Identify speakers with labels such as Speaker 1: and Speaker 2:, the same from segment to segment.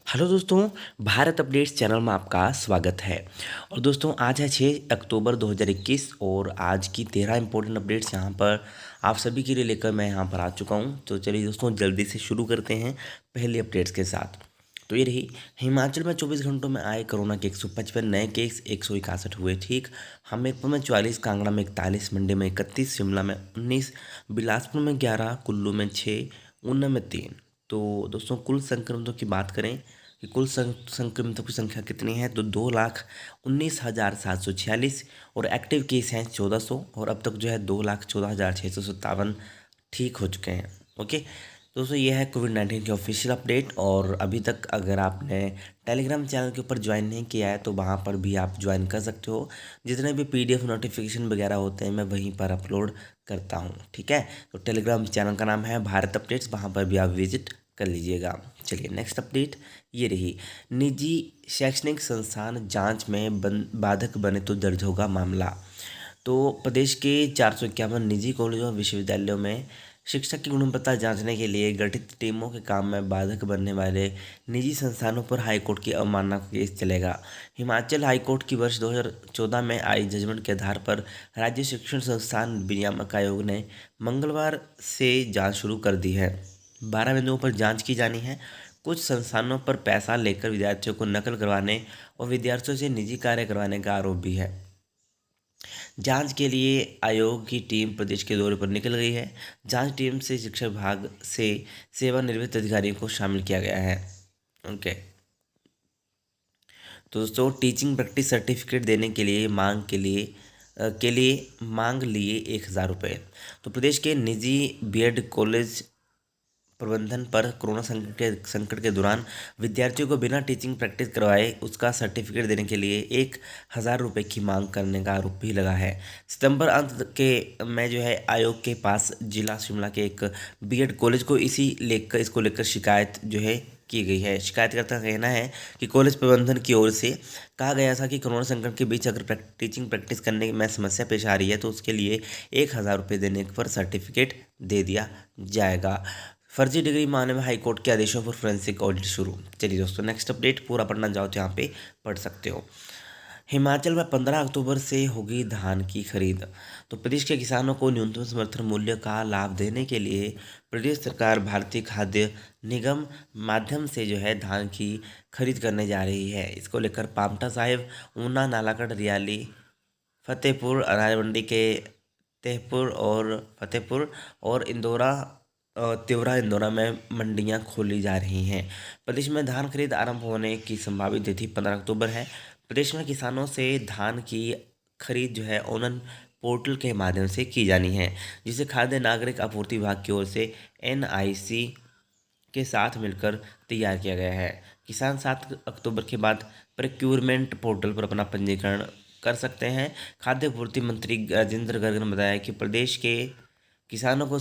Speaker 1: Hello दोस्तों, Bharat updates channel में आपका स्वागत है। और दोस्तों आज है 6 अक्टूबर 2021 और आज की 13 इंपॉर्टेंट अपडेट्स यहाँ पर आप सभी के लिए लेकर मैं यहाँ पर आ चुका हूँ। तो चलिए दोस्तों जल्दी से शुरू करते हैं पहले अपडेट्स के साथ। तो ये रही, हिमाचल में 24 घंटों में आए कोरोना के 155 नए केस, 161 हुए ठीक। हमीरपुर में 44, कांगड़ा में 41, मंडी में 31, शिमला में 19, बिलासपुर में 11, कुल्लू में 6, ऊना में 3। तो दोस्तों कुल संक्रमितों की बात करें कि कुल संक्रमितों की संख्या कितनी है, तो 2,19,746 और एक्टिव केस हैं 1400 और अब तक जो है 2,14,657 ठीक हो चुके हैं। ओके दोस्तों, ये है कोविड-19 की ऑफिशियल अपडेट। और अभी तक अगर आपने टेलीग्राम चैनल के ऊपर ज्वाइन नहीं किया है तो वहाँ पर भी आप ज्वाइन कर सकते हो। जितने भी पीडीएफ नोटिफिकेशन वगैरह होते हैं मैं वहीं पर अपलोड करता हूँ, ठीक है। तो टेलीग्राम चैनल का नाम है भारत अपडेट्स, वहाँ पर भी आप विजिट कर लीजिएगा। चलिए नेक्स्ट अपडेट ये रही, निजी शैक्षणिक संस्थान जांच में बाधक बने तो दर्ज होगा मामला। तो प्रदेश के 451 निजी कॉलेजों और विश्वविद्यालयों में शिक्षा की गुणवत्ता जांचने के लिए गठित टीमों के काम में बाधक बनने वाले निजी संस्थानों पर हाईकोर्ट की अवमानना का केस चलेगा। हिमाचल हाईकोर्ट की वर्ष 2014 में आई जजमेंट के आधार पर राज्य शिक्षण संस्थान विनियामक आयोग ने मंगलवार से जांच शुरू कर दी है। 12 बिंदुओं पर जांच की जानी है। कुछ संस्थानों पर पैसा लेकर विद्यार्थियों को नकल करवाने और विद्यार्थियों से निजी कार्य करवाने का आरोप भी है। जांच के लिए आयोग की टीम प्रदेश के दौरे पर निकल गई है। जांच टीम से शिक्षा विभाग से सेवानिवृत्त अधिकारियों को शामिल किया गया है। ओके, तो दोस्तों टीचिंग प्रैक्टिस सर्टिफिकेट देने के लिए मांग लिए 1,000 रुपये। तो प्रदेश के निजी बीएड कॉलेज प्रबंधन पर कोरोना संकट के दौरान विद्यार्थियों को बिना टीचिंग प्रैक्टिस करवाए उसका सर्टिफिकेट देने के लिए 1,000 रुपये की मांग करने का आरोप भी लगा है। सितंबर अंत के में जो है आयोग के पास जिला शिमला के एक बीएड कॉलेज को इसको लेकर शिकायत जो है की गई है। शिकायतकर्ता का कहना है कि कॉलेज प्रबंधन की ओर से कहा गया था कि कोरोना संकट के बीच अगर टीचिंग प्रैक्टिस करने में समस्या पेश आ रही है तो उसके लिए 1,000 रुपये देने पर सर्टिफिकेट दे दिया जाएगा। फर्जी डिग्री मामले में हाईकोर्ट के आदेशों पर फोरेंसिक ऑडिट शुरू। चलिए दोस्तों नेक्स्ट अपडेट पूरा पढ़ना चाहो तो यहाँ पे पढ़ सकते हो। हिमाचल में 15 अक्टूबर से होगी धान की खरीद। तो प्रदेश के किसानों को न्यूनतम समर्थन मूल्य का लाभ देने के लिए प्रदेश सरकार भारतीय खाद्य निगम माध्यम से जो है धान की खरीद करने जा रही है। इसको लेकर पामटा साहिब, ऊना, नालागढ़, रियाली, फतेहपुर, अनाज मंडी के तेहपुर और फतेहपुर और तिवरा इंदौरा में मंडियां खोली जा रही हैं। प्रदेश में धान खरीद आरंभ होने की संभावित तिथि 15 अक्टूबर है। प्रदेश में किसानों से धान की खरीद जो है ऑनलाइन पोर्टल के माध्यम से की जानी है, जिसे खाद्य नागरिक आपूर्ति विभाग की ओर से एनआईसी के साथ मिलकर तैयार किया गया है। किसान 7 अक्टूबर के बाद प्रोक्यूरमेंट पोर्टल पर अपना पंजीकरण कर सकते हैं। खाद्य आपूर्ति मंत्री राजेंद्र गर्ग ने बताया कि प्रदेश के किसानों को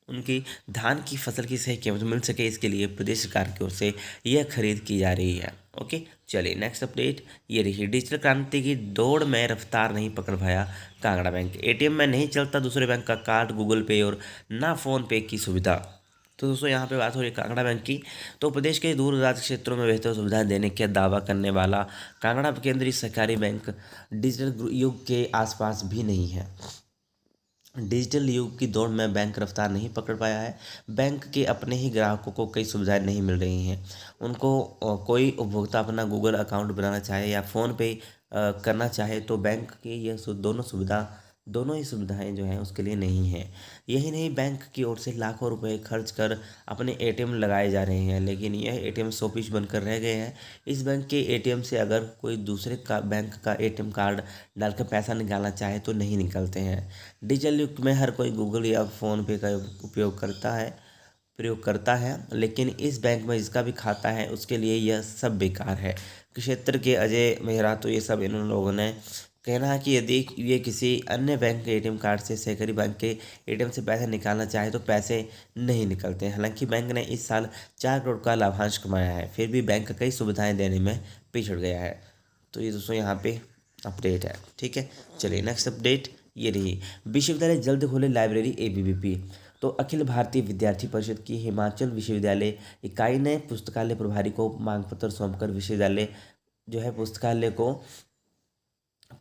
Speaker 1: उनकी धान की फसल की सही कीमत मिल सके, इसके लिए प्रदेश सरकार की ओर से यह खरीद की जा रही है। ओके, चलिए नेक्स्ट अपडेट ये रही, डिजिटल क्रांति की दौड़ में रफ्तार नहीं पकड़ पाया कांगड़ा बैंक। एटीएम में नहीं चलता दूसरे बैंक का कार्ड, गूगल पे और ना फोन पे की सुविधा। तो दोस्तों यहाँ पे बात हो रही है कांगड़ा बैंक की। तो प्रदेश के दूर दराज क्षेत्रों में बेहतर सुविधाएं देने का दावा करने वाला कांगड़ा केंद्रीय सरकारी बैंक डिजिटल युग के आसपास भी नहीं है। डिजिटल युग की दौड़ में बैंक रफ्तार नहीं पकड़ पाया है। बैंक के अपने ही ग्राहकों को कई सुविधाएं नहीं मिल रही हैं। उनको कोई उपभोक्ता अपना गूगल अकाउंट बनाना चाहे या फ़ोन पे करना चाहे तो बैंक की दोनों ही सुविधाएं जो हैं उसके लिए नहीं है। यही नहीं, बैंक की ओर से लाखों रुपए खर्च कर अपने एटीएम लगाए जा रहे हैं, लेकिन यह एटीएम शोपीस बनकर रह गए हैं। इस बैंक के एटीएम से अगर कोई दूसरे का बैंक का एटीएम कार्ड डालकर पैसा निकालना चाहे तो नहीं निकलते हैं। डिजिटल युग में हर कोई गूगल या फ़ोन पे का प्रयोग करता है, लेकिन इस बैंक में जिसका भी खाता है उसके लिए यह सब बेकार है। क्षेत्र के अजय मेहरा तो ये सब इन लोगों ने कहना है कि यदि ये किसी अन्य बैंक के एटीएम कार्ड से सहकारी बैंक के एटीएम से पैसे निकालना चाहे तो पैसे नहीं निकलते हैं। हालांकि बैंक ने इस साल 4 करोड़ का लाभांश कमाया है, फिर भी बैंक कई सुविधाएं देने में पिछड़ गया है। तो ये दोस्तों यहाँ पे अपडेट है, ठीक है। चलिए नेक्स्ट अपडेट ये रही, विश्वविद्यालय जल्द खोले लाइब्रेरी एबीवीपी। तो अखिल भारतीय विद्यार्थी परिषद की हिमाचल विश्वविद्यालय इकाई ने पुस्तकालय प्रभारी को मांग पत्र सौंपकर विश्वविद्यालय जो है पुस्तकालय को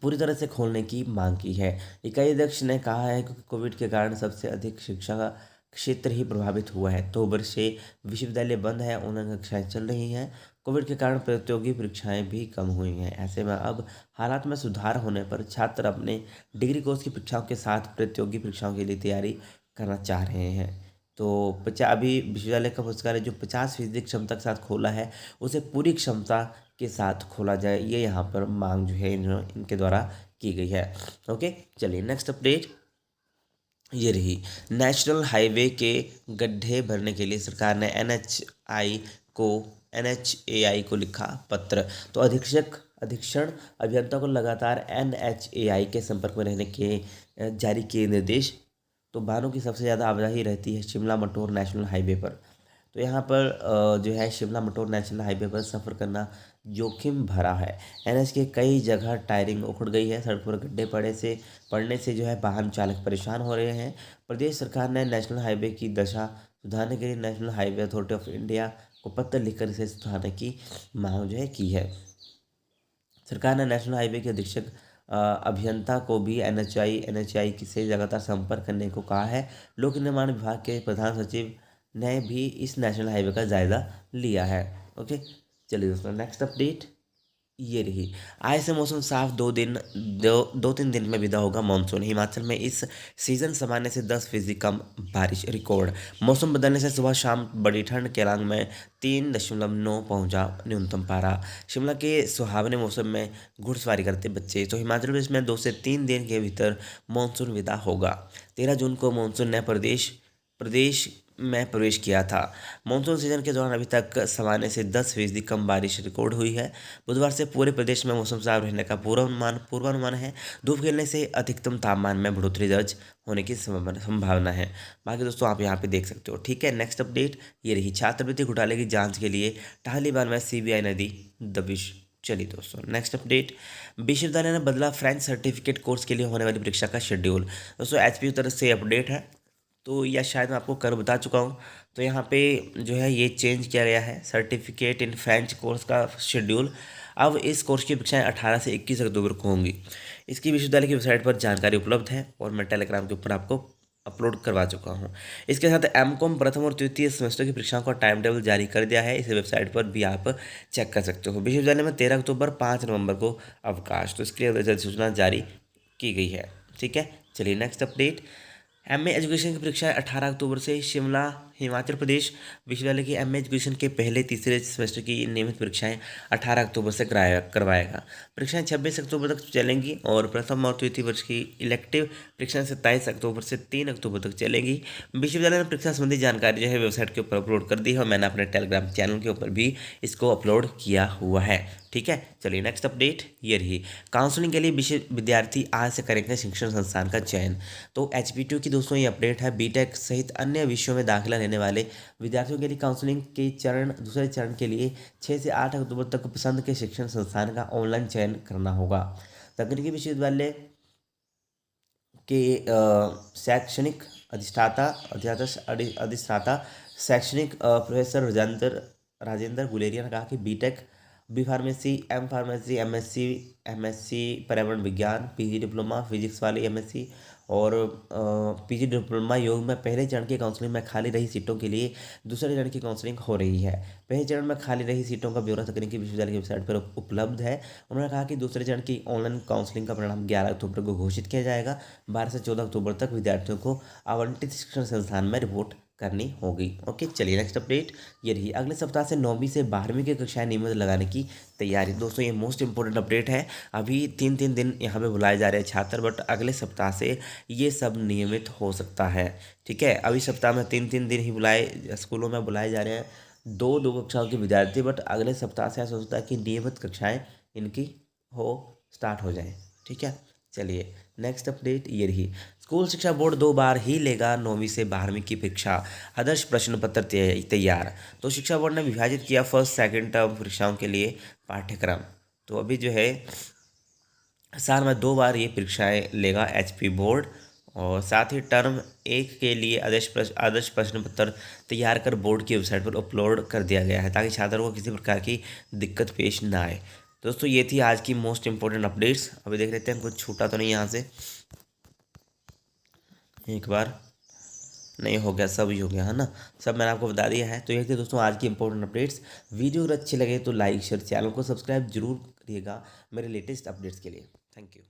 Speaker 1: पूरी तरह से खोलने की मांग की है। इकाई अध्यक्ष ने कहा है कि कोविड के कारण सबसे अधिक शिक्षा का क्षेत्र ही प्रभावित हुआ है। अक्टूबर से विश्वविद्यालय बंद है, ऑनलाइन कक्षाएं चल रही हैं। कोविड के कारण प्रतियोगी परीक्षाएं भी कम हुई हैं। ऐसे में अब हालात में सुधार होने पर छात्र अपने डिग्री कोर्स की परीक्षाओं के साथ प्रतियोगी परीक्षाओं के लिए तैयारी करना चाह रहे हैं। तो अभी विश्वविद्यालय का पुस्तकालय जो 50% क्षमता के साथ खोला है, उसे पूरी क्षमता के साथ खोला जाए, ये यहाँ पर मांग जो है इनके द्वारा की गई है। ओके, चलिए नेक्स्ट अपडेट ये रही। नेशनल हाईवे के गड्ढे भरने के लिए सरकार ने NHAI को लिखा पत्र। तो अधीक्षण अभियंता को लगातार NHAI के संपर्क में रहने के जारी किए निर्देश। तो वाहनों की सबसे ज़्यादा आवाजाही रहती है शिमला मटोर नेशनल हाईवे पर। तो यहाँ पर जो है शिमला मटोर नेशनल हाईवे पर सफ़र करना जोखिम भरा है। NH के कई जगह टायरिंग उखड़ गई है। सड़क पर गड्ढे पड़ने से जो है वाहन चालक परेशान हो रहे हैं। प्रदेश सरकार ने नेशनल हाईवे की दशा सुधारने के लिए national highway authority of India को पत्र लिखकर इसे सुधारने की मांग जो है की है। सरकार ने नेशनल हाईवे के अधीक्षक अभियंता को भी NHAI से लगातार संपर्क करने को कहा है। लोक निर्माण विभाग के प्रधान सचिव ने भी इस नेशनल हाईवे का जायजा लिया है। ओके, चलिए दोस्तों नेक्स्ट अपडेट ये रही। आज से मौसम साफ, दो तीन दिन में विदा होगा मानसून। हिमाचल में इस सीजन सामान्य से 10% कम बारिश रिकॉर्ड। मौसम बदलने से सुबह शाम बड़ी ठंड। केलांग में 3.9 पहुंचा न्यूनतम पारा। शिमला के सुहावने मौसम में घुड़सवारी करते बच्चे। तो हिमाचल प्रदेश में 2 से 3 दिन के भीतर मानसून विदा होगा। 13 जून को मानसून ने प्रदेश में प्रवेश किया था। मानसून सीजन के दौरान अभी तक सामान्य से 10% कम बारिश रिकॉर्ड हुई है। बुधवार से पूरे प्रदेश में मौसम साफ रहने का पूर्वानुमान है। धूप खिलने से अधिकतम तापमान में बढ़ोतरी दर्ज होने की संभावना है। बाकी दोस्तों आप यहाँ पे देख सकते हो। ठीक है, नेक्स्ट अपडेट ये रही। छात्रवृत्ति घोटाले की जांच के लिए टाहलीवाल में CBI ने दी दबिश। चलिए दोस्तों नेक्स्ट अपडेट। विश्वविद्यालय ने बदला फ्रेंच सर्टिफिकेट कोर्स के लिए होने वाली परीक्षा का शेड्यूल। दोस्तों HPU तरफ से अपडेट है, तो या शायद मैं आपको कल बता चुका हूँ। तो यहाँ पे जो है ये चेंज किया गया है सर्टिफिकेट इन फ्रेंच कोर्स का शेड्यूल। अब इस कोर्स की परीक्षाएं 18 से 21 अक्टूबर को होंगी। इसकी विश्वविद्यालय की वेबसाइट पर जानकारी उपलब्ध है और मैं टेलीग्राम के ऊपर आपको अपलोड करवा चुका हूँ। इसके साथ MCOM प्रथम और तृतीय सेमेस्टर की परीक्षाओं का टाइम टेबल जारी कर दिया है। इस वेबसाइट पर भी आप चेक कर सकते हो। विश्वविद्यालय में 13 अक्टूबर 5 नवंबर को अवकाश। तो इसके लिए अधिसूचना जारी की गई है। ठीक है, चलिए नेक्स्ट अपडेट। MA एजुकेशन की परीक्षाएं 18 अक्टूबर से शिमला हिमाचल प्रदेश विश्वविद्यालय की MA एजुकेशन के पहले तीसरे सेमेस्टर की नियमित परीक्षाएं 18 अक्टूबर से करवाएगा। परीक्षाएं 26 अक्टूबर तक चलेंगी और प्रथम और तृतीय वर्ष की इलेक्टिव परीक्षाएं 27 अक्टूबर से 3 अक्टूबर तक चलेंगी। विश्वविद्यालय ने परीक्षा संबंधी जानकारी जो है वेबसाइट के ऊपर अपलोड कर दी है और मैंने अपने टेलीग्राम चैनल के ऊपर भी इसको अपलोड किया हुआ है। ठीक है, चलिए नेक्स्ट अपडेट ये रही। काउंसलिंग के लिए विद्यार्थी आज से करेंगे शिक्षण संस्थान का चयन। तो HPTU की दोस्तों ये अपडेट है। BTech सहित अन्य विषयों में दाखिला लेने वाले विद्यार्थियों के लिए काउंसलिंग के दूसरे चरण के लिए 6 से 8 अक्टूबर तक पसंद के शिक्षण संस्थान का ऑनलाइन चयन करना होगा। तकनीकी विश्वविद्यालय के शैक्षणिक अधिष्ठाता शैक्षणिक प्रोफेसर राजेंद्र गुलेरिया ने कहा कि BTech, B pharmacy, M pharmacy, MSc पर्यावरण विज्ञान, PG डिप्लोमा फिजिक्स वाली MSc और PG डिप्लोमा योग में पहले चरण की काउंसलिंग में खाली रही सीटों के लिए दूसरे चरण की काउंसलिंग हो रही है। पहले चरण में खाली रही सीटों का ब्यौरा तकनीकी विश्वविद्यालय की वेबसाइट पर उपलब्ध है। उन्होंने कहा कि दूसरे चरण की ऑनलाइन काउंसलिंग का परिणाम 11 अक्टूबर को घोषित किया जाएगा। 12 से 14 अक्टूबर तक विद्यार्थियों को आवंटित शिक्षण संस्थान में रिपोर्ट करनी होगी। ओके, चलिए नेक्स्ट अपडेट ये रही। अगले सप्ताह से 9वीं से 12वीं की कक्षाएं नियमित लगाने की तैयारी। दोस्तों ये मोस्ट इंपॉर्टेंट अपडेट है। अभी 3 दिन यहाँ पे बुलाए जा रहे हैं छात्र, बट अगले सप्ताह से ये सब नियमित हो सकता है। ठीक है, अभी सप्ताह में 3 दिन ही स्कूलों में बुलाए जा रहे हैं 2 कक्षाओं के विद्यार्थी, बट अगले सप्ताह से ऐसा होता है कि नियमित कक्षाएँ इनकी स्टार्ट हो जाए। ठीक है, चलिए नेक्स्ट अपडेट ये रही। स्कूल शिक्षा बोर्ड 2 बार ही लेगा 9वीं से 12वीं की परीक्षा। आदर्श प्रश्न पत्र तैयार। तो शिक्षा बोर्ड ने विभाजित किया फर्स्ट सेकंड टर्म परीक्षाओं के लिए पाठ्यक्रम। तो अभी जो है साल में 2 बार ये परीक्षाएं लेगा HP बोर्ड और साथ ही टर्म 1 के लिए आदर्श प्रश्न पत्र तैयार कर बोर्ड की वेबसाइट पर अपलोड कर दिया गया है, ताकि छात्रों को किसी प्रकार की दिक्कत पेश ना आए। दोस्तों ये थी आज की मोस्ट इंपॉर्टेंट अपडेट्स। अभी देख लेते हैं कुछ छूटा तो नहीं यहाँ से। एक बार नहीं हो गया, सब ही हो गया है ना, सब मैंने आपको बता दिया है। तो ये थी दोस्तों आज की इंपॉर्टेंट अपडेट्स। वीडियो अगर अच्छे लगे तो लाइक शेयर, चैनल को सब्सक्राइब जरूर करिएगा मेरे लेटेस्ट अपडेट्स के लिए। Thank you.